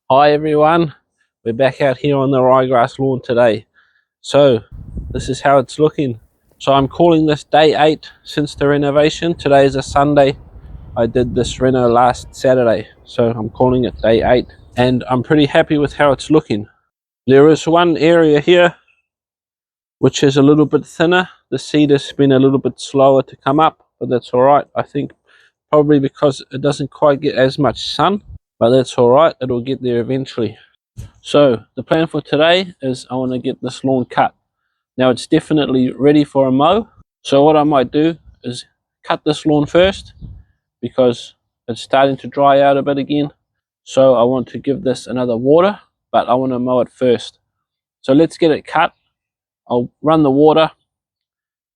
Hi everyone, we're back out here on the ryegrass lawn today. So this is how it's looking. So I'm calling this day 8 since the renovation. Today is a Sunday. I did this reno last Saturday, so I'm calling it day 8 and I'm pretty happy with how it's looking. There is one area here which is a little bit thinner. The seed has been a little bit slower to come up, but that's alright. I think probably because it doesn't quite get as much sun, but that's alright, it'll get there eventually. So the plan for today is I want to get this lawn cut. Now it's definitely ready for a mow. So what I might do is cut this lawn first because it's starting to dry out a bit again. So I want to give this another water, but I want to mow it first. So let's get it cut. I'll run the water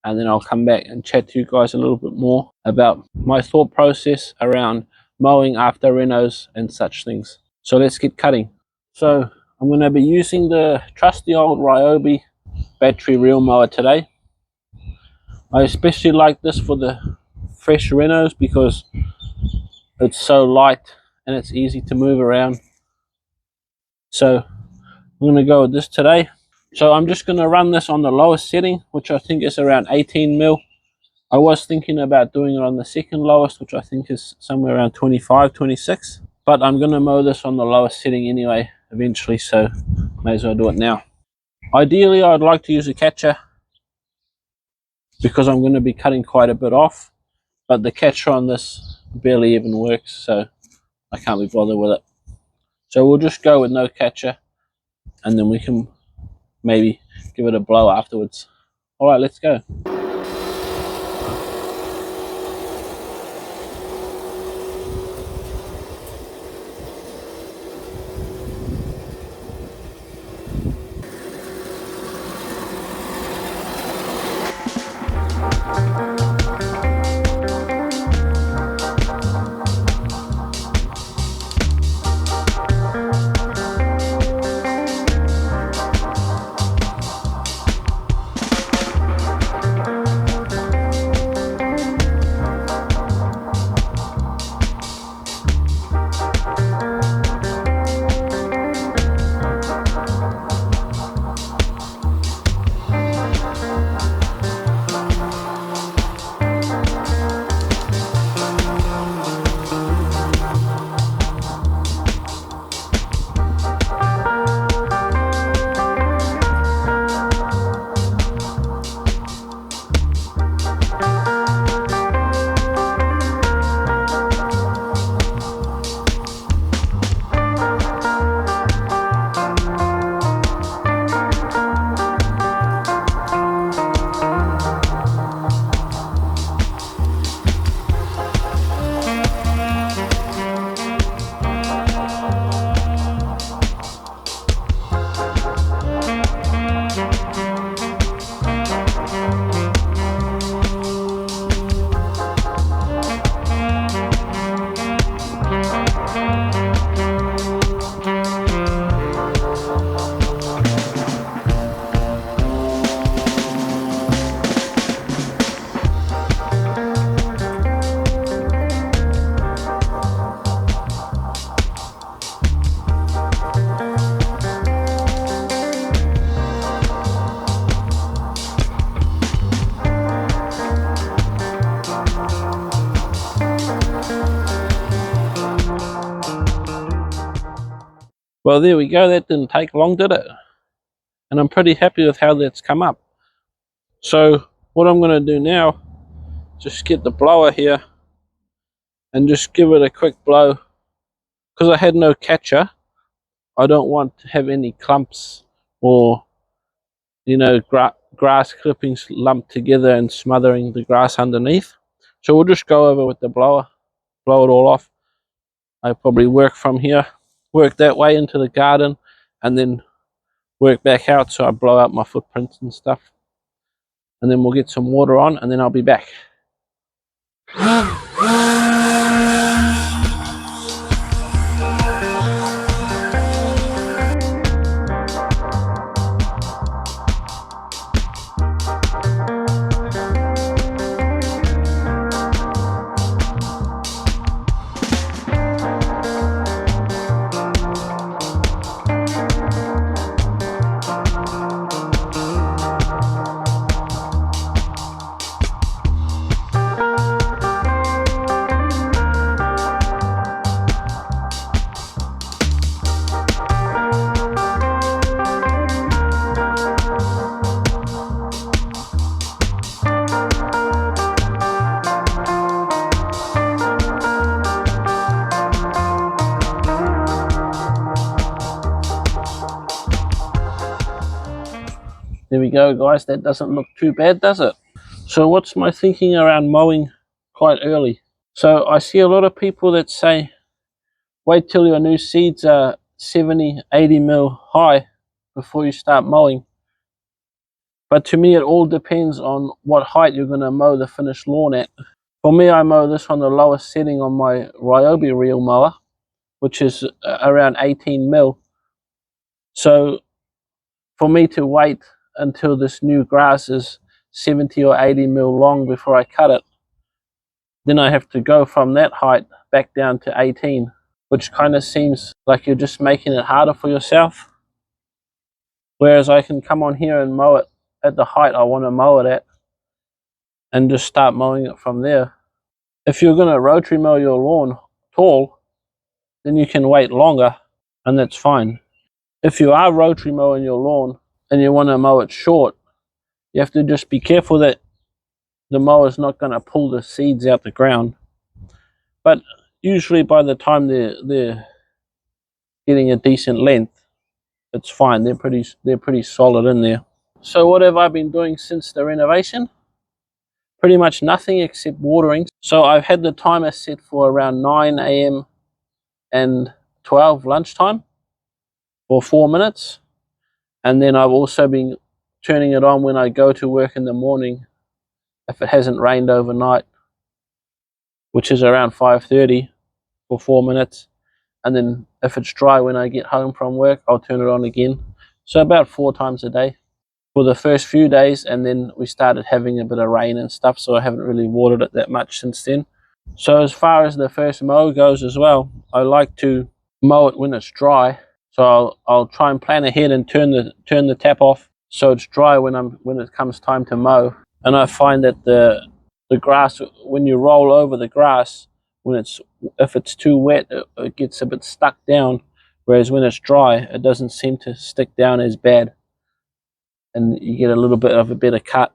and then I'll come back and chat to you guys a little bit more about my thought process around mowing after renos and such things. So let's get cutting. So I'm going to be using the trusty old Ryobi battery reel mower today. I especially like this for the fresh renos because it's so light and it's easy to move around. So I'm going to go with this today. So I'm just going to run this on the lowest setting, which I think is around 18 mil. I was thinking about doing it on the second lowest, which I think is somewhere around 25, 26. But I'm going to mow this on the lowest setting anyway, eventually, so may as well do it now. Ideally, I'd like to use a catcher because I'm going to be cutting quite a bit off, but the catcher on this barely even works, so I can't be bothered with it. So we'll just go with no catcher, and then we can maybe give it a blow afterwards. Alright, let's go. Well, there we go. That didn't take long, did it? And I'm pretty happy with how that's come up. So what I'm going to do now, just get the blower here and just give it a quick blow. Because I had no catcher, I don't want to have any clumps or, you know, grass clippings lumped together and smothering the grass underneath. So we'll just go over with the blower, blow it all off. I probably work from here, work that way into the garden, and then work back out so I blow out my footprints and stuff. And then we'll get some water on and then I'll be back. There we go, guys. That doesn't look too bad, does it? So what's my thinking around mowing quite early? So I see a lot of people that say, wait till your new seeds are 70, 80 mil high before you start mowing. But to me, it all depends on what height you're going to mow the finished lawn at. For me, I mow this on the lowest setting on my Ryobi reel mower, which is around 18 mil. So for me to wait until this new grass is 70 or 80 mil long before I cut it, then I have to go from that height back down to 18, which kind of seems like you're just making it harder for yourself. Whereas I can come on here and mow it at the height I want to mow it at and just start mowing it from there. If you're going to rotary mow your lawn tall, then you can wait longer, and that's fine. If you are rotary mowing your lawn and you want to mow it short, you have to just be careful that the mower is not going to pull the seeds out the ground. But usually by the time they're getting a decent length, it's fine. They're pretty solid in there. So what have I been doing since the renovation? Pretty much nothing except watering. So I've had the timer set for around 9 a.m. and 12 lunchtime for 4 minutes. And then I've also been turning it on when I go to work in the morning if it hasn't rained overnight, which is around 5:30 for 4 minutes. And then if it's dry when I get home from work, I'll turn it on again. So about 4 times a day for the first few days, and then we started having a bit of rain and stuff, so I haven't really watered it that much since then. So as far as the first mow goes as well, I like to mow it when it's dry. So I'll try and plan ahead and turn the tap off so it's dry when it comes time to mow. And I find that the grass, when you roll over the grass, if it's too wet, it gets a bit stuck down, whereas when it's dry, it doesn't seem to stick down as bad, and you get a little bit of a better cut.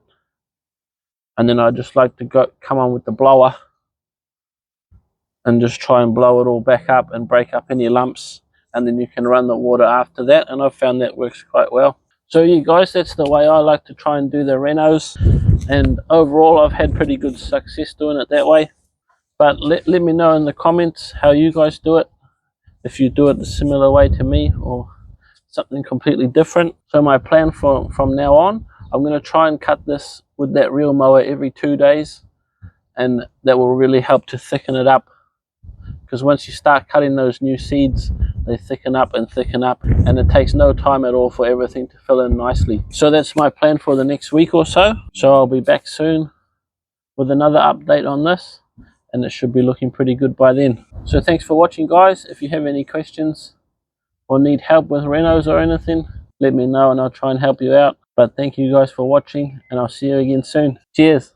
And then I just like to come on with the blower and just try and blow it all back up and break up any lumps, and then you can run the water after that, and I've found that works quite well. So you guys, that's the way I like to try and do the renos, and overall I've had pretty good success doing it that way. But let me know in the comments how you guys do it, if you do it a similar way to me or something completely different. So my plan from now on, I'm going to try and cut this with that reel mower every 2 days, and that will really help to thicken it up, because once you start cutting those new seeds, they thicken up, and it takes no time at all for everything to fill in nicely. So that's my plan for the next week or so. So I'll be back soon with another update on this, and it should be looking pretty good by then. So thanks for watching, guys. If you have any questions or need help with renos or anything, let me know and I'll try and help you out. But thank you guys for watching, and I'll see you again soon. Cheers.